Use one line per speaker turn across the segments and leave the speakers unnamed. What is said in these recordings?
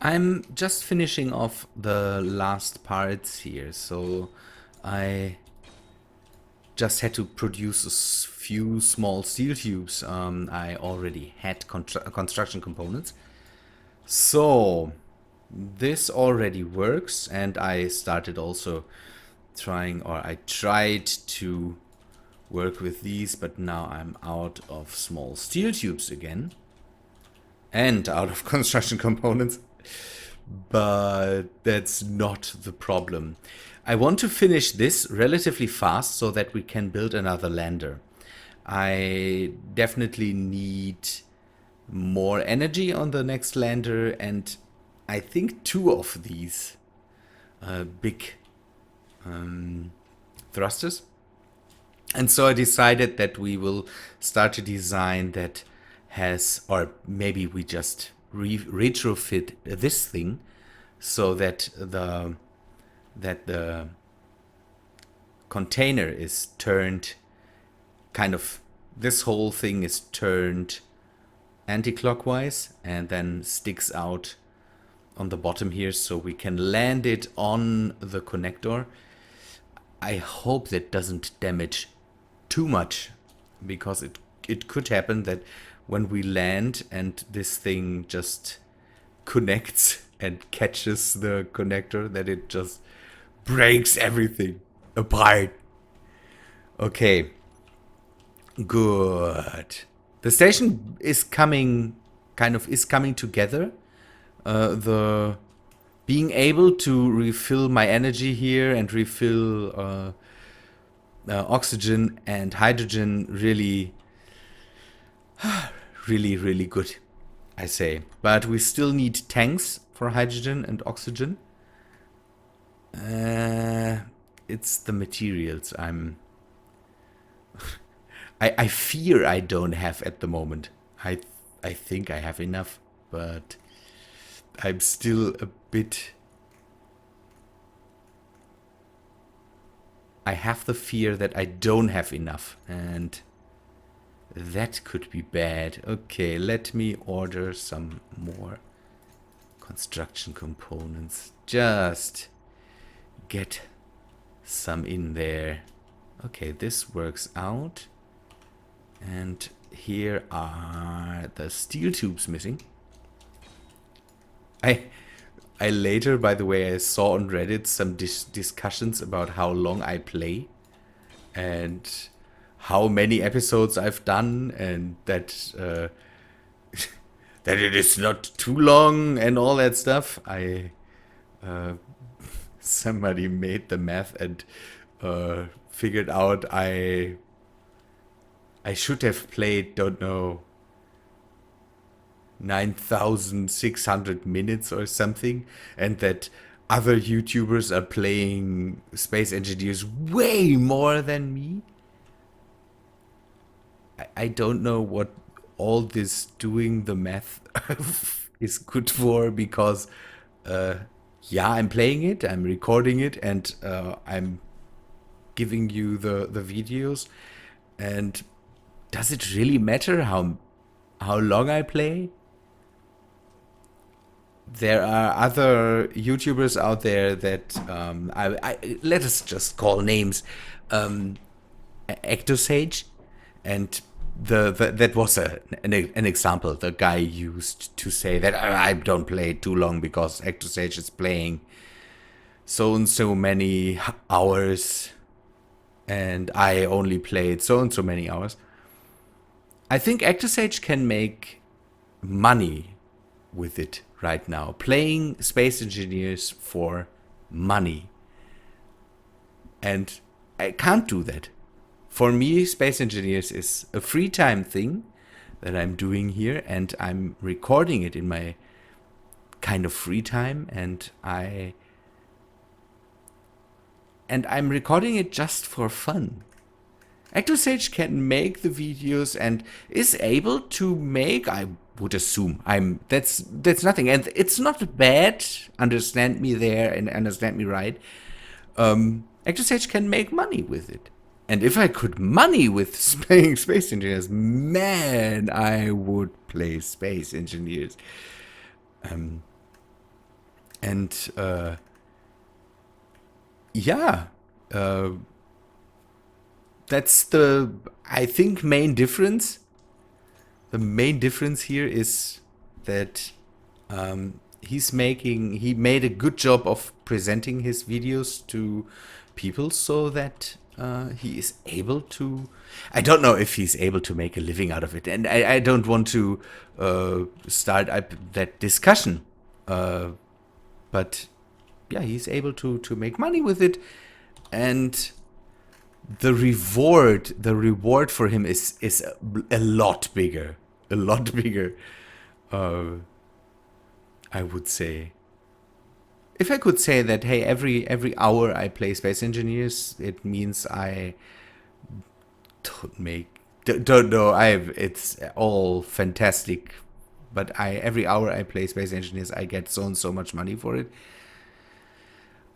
I'm just finishing off the last parts here, so I just had to produce a few small steel tubes. I already had construction components. So this already works, and I started also I tried to work with these, but now I'm out of small steel tubes again and out of construction components. But that's not the problem. I want to finish this relatively fast so that we can build another lander. I definitely need more energy on the next lander, and I think 2 of these big thrusters. And so I decided that we will start a design that has, or maybe we just retrofit this thing so that the container is turned this whole thing is turned anti-clockwise and then sticks out on the bottom here, so we can land it on the connector. I hope that doesn't damage too much, because it could happen that when we land and this thing just connects and catches the connector, that it just breaks everything apart. Okay, good. The station is coming together. The being able to refill my energy here and refill oxygen and hydrogen really good, I say. But we still need tanks for hydrogen and oxygen. It's the materials I fear I don't have at the moment. I think I have enough, but I'm still a bit... I have the fear that I don't have enough, and that could be bad. Okay, let me order some more construction components. Just get some in there. Okay, this works out. And here are the steel tubes missing. I later, by the way, I saw on Reddit some discussions about how long I play and how many episodes I've done, and that that it is not too long and all that stuff. Somebody made the math and figured out I should have played, don't know, 9,600 minutes or something, and that other YouTubers are playing Space Engineers way more than me. I don't know what all this doing the math is good for, because yeah, I'm playing it, I'm recording it, and I'm giving you the videos. And does it really matter how long I play? There are other YouTubers out there that let us just call names. Ectosage, and that was an example the guy used to say that I don't play too long because Ectosage is playing so and so many hours and I only played so and so many hours. I think Ectosage can make money with it right now, playing Space Engineers for money. And I can't do that. For me, Space Engineers is a free time thing that I'm doing here, and I'm recording it in my kind of free time, and I'm recording it just for fun. Ectosage can make the videos and is able to make, I would assume, that's nothing, and it's not bad. Understand me there and understand me right. Ectosage can make money with it. And if I could money with playing Space Engineers, man, I would play Space Engineers. And yeah, that's the, I think, main difference. The main difference here is that he made a good job of presenting his videos to people so that he is able to, I don't know if he's able to make a living out of it, and I don't want to start up that discussion, but yeah, he's able to make money with it, and the reward for him is a lot bigger, I would say. If I could say that, hey, every hour I play Space Engineers, it means I don't know, it's all fantastic, but every hour I play Space Engineers, I get so and so much money for it.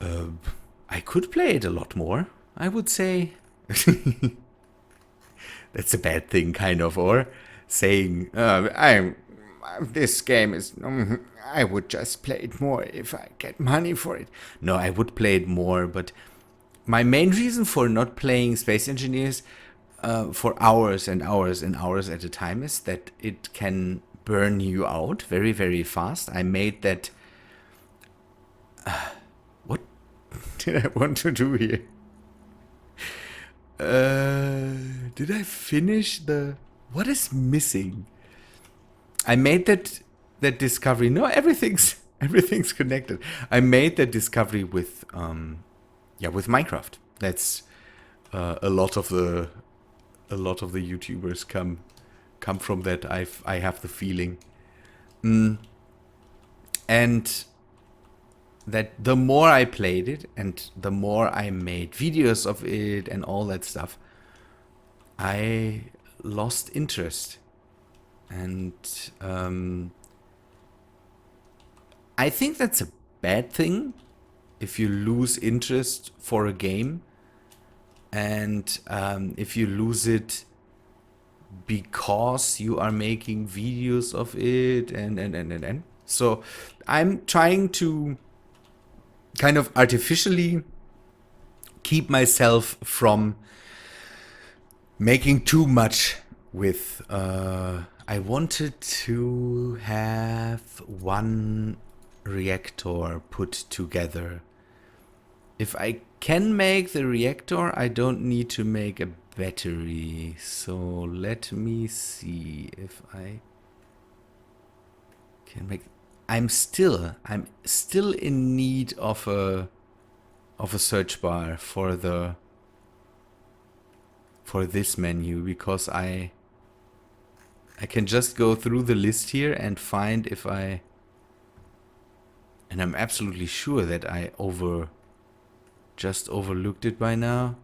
I could play it a lot more, I would say. That's a bad thing, kind of, or saying, this game is, I would just play it more if I get money for it. No, I would play it more, but my main reason for not playing Space Engineers for hours and hours and hours at a time is that it can burn you out very, very fast. I made that... what did I want to do here? Did I finish the... What is missing? I made that discovery. No, everything's connected. I made that discovery with with Minecraft. That's a lot of the YouTubers come from that. I have the feeling, and that the more I played it and the more I made videos of it and all that stuff, I lost interest. And I think that's a bad thing if you lose interest for a game, and if you lose it because you are making videos of it and. So I'm trying to kind of artificially keep myself from making too much with... I wanted to have one reactor put together. If I can make the reactor, I don't need to make a battery. So let me see if I can make... I'm still in need of a search bar for this menu, because I can just go through the list here and find if I... And I'm absolutely sure that I just overlooked it by now.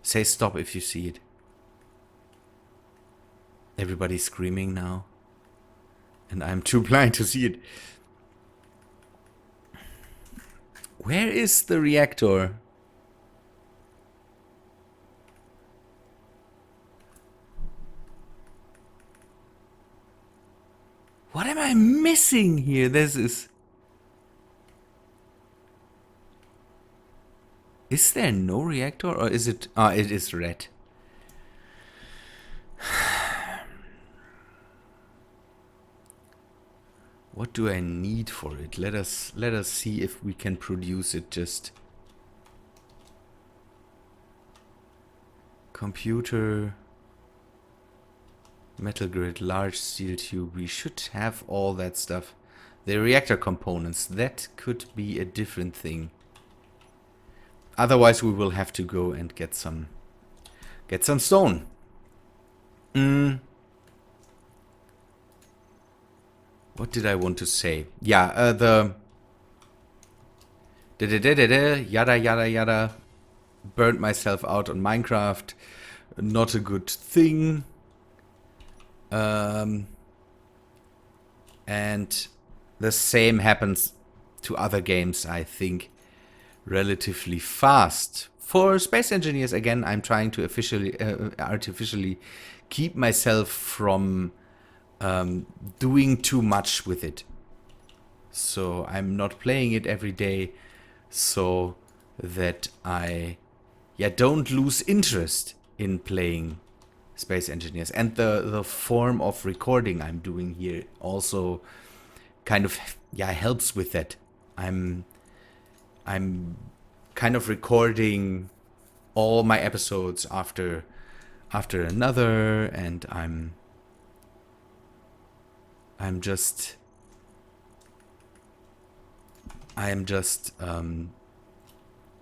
Say stop if you see it. Everybody's screaming now, and I'm too blind to see it. Where is the reactor? What am I missing here? This is... Is there no reactor, or is it... Ah, it is red. What do I need for it? Let us see if we can produce it. Just computer, metal grid, large steel tube. We should have all that stuff. The reactor components, that could be a different thing. Otherwise we will have to go and get some stone. What did I want to say? Yeah, the yada yada yada. Burned myself out on Minecraft. Not a good thing. And the same happens to other games, I think, relatively fast. For Space Engineers, again, I'm trying to artificially keep myself from doing too much with it. So I'm not playing it every day, so that I don't lose interest in playing Space Engineers. And the form of recording I'm doing here also kind of helps with that. I'm kind of recording all my episodes after another, and I'm just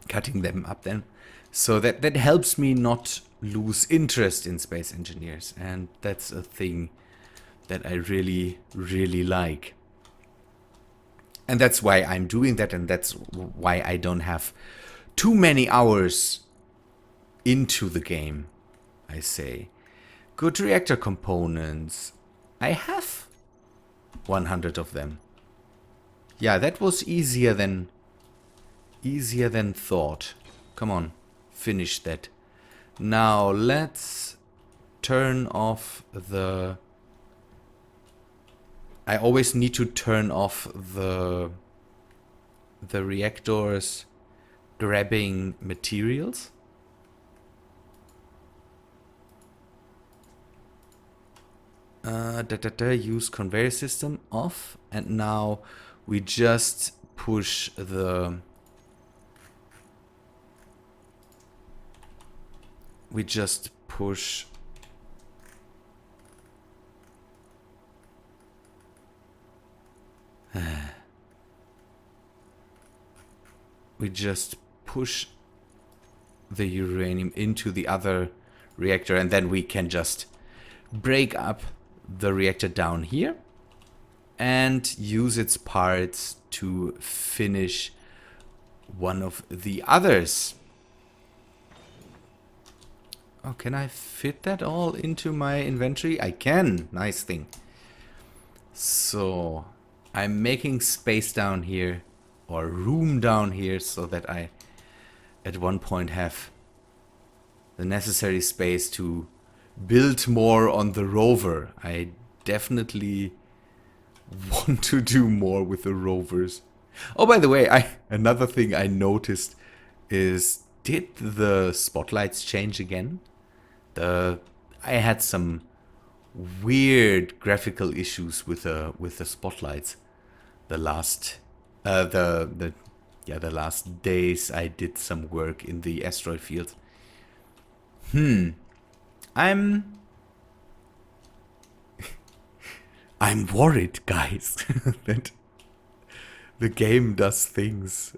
cutting them up then, so that helps me not lose interest in Space Engineers, and that's a thing that I really, really like. And that's why I'm doing that, and that's why I don't have too many hours into the game, I say. Good reactor components. I have 100 of them. Yeah, that was easier than thought. Come on, finish that. Now let's turn off the... I always need to turn off the reactors grabbing materials. Use conveyor system off, and now we just push the... We just push... we just push the uranium into the other reactor, and then we can just break up the reactor down here and use its parts to finish one of the others. Oh, can I fit that all into my inventory? I can. Nice thing. So I'm making space down here, or room down here, so that I at one point have the necessary space to build more on the rover. I definitely want to do more with the rovers. Oh, by the way, another thing I noticed is, did the spotlights change again? I had some weird graphical issues with the spotlights the last the last days I did some work in the asteroid field. I'm worried, guys, that the game does things,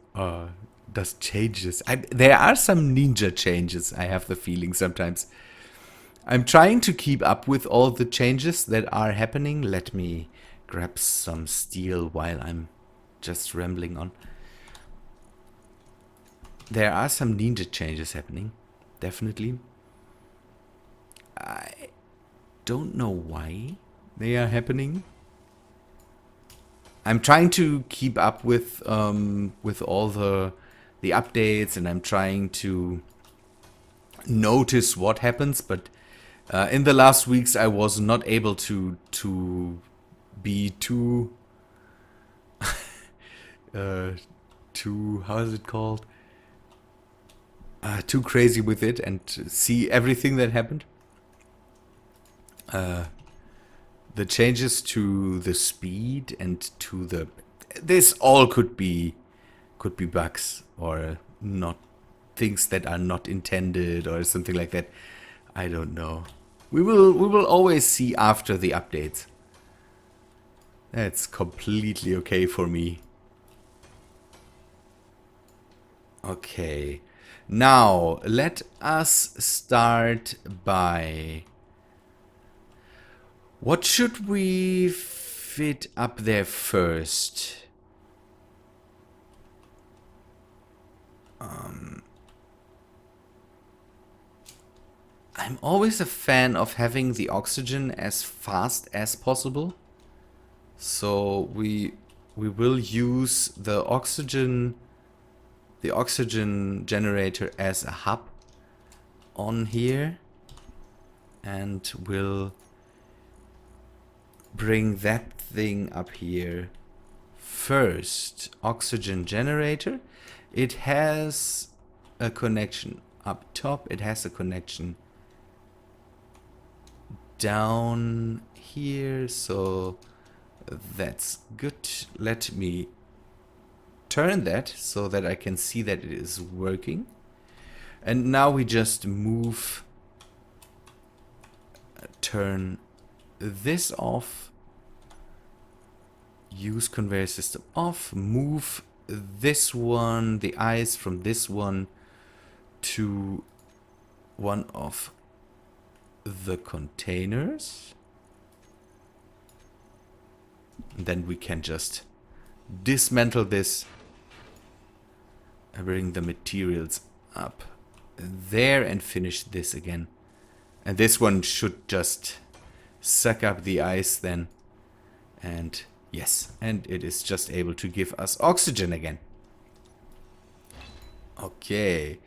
does changes. There are some ninja changes, I have the feeling sometimes. I'm trying to keep up with all the changes that are happening. Let me grab some steel while I'm just rambling on. There are some ninja changes happening, definitely. I don't know why they are happening. I'm trying to keep up with all the updates, and I'm trying to notice what happens, but in the last weeks I was not able to be too how is it called? Too crazy with it and see everything that happened. The changes to the speed and to the... This all could be bugs, or not, things that are not intended, or something like that. I don't know. We will always see after the updates. That's completely okay for me. Okay. Now, let us start by... What should we fit up there first? I'm always a fan of having the oxygen as fast as possible. So we will use the oxygen generator as a hub on here, and we'll bring that thing up here first oxygen generator. It has a connection up top. It has a connection down here. So that's good. Let me turn that so that I can see that it is working. And now we just move, turn this off, use conveyor system off, move this one, the ice from this one to one of the containers. And then we can just dismantle this and bring the materials up there and finish this again. And this one should just suck up the ice then. And yes, and it is just able to give us oxygen again. Okay,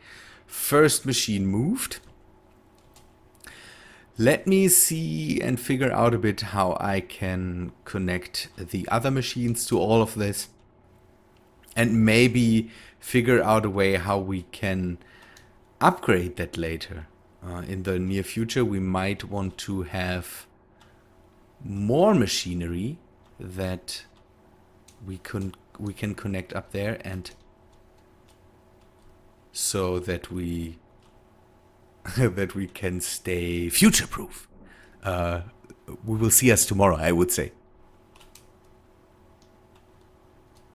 first machine moved. Let me see and figure out a bit how I can connect the other machines to all of this. And maybe figure out a way how we can upgrade that later. In the near future, we might want to have more machinery that we can connect up there, and so that we that we can stay future-proof. We will see us tomorrow, I would say.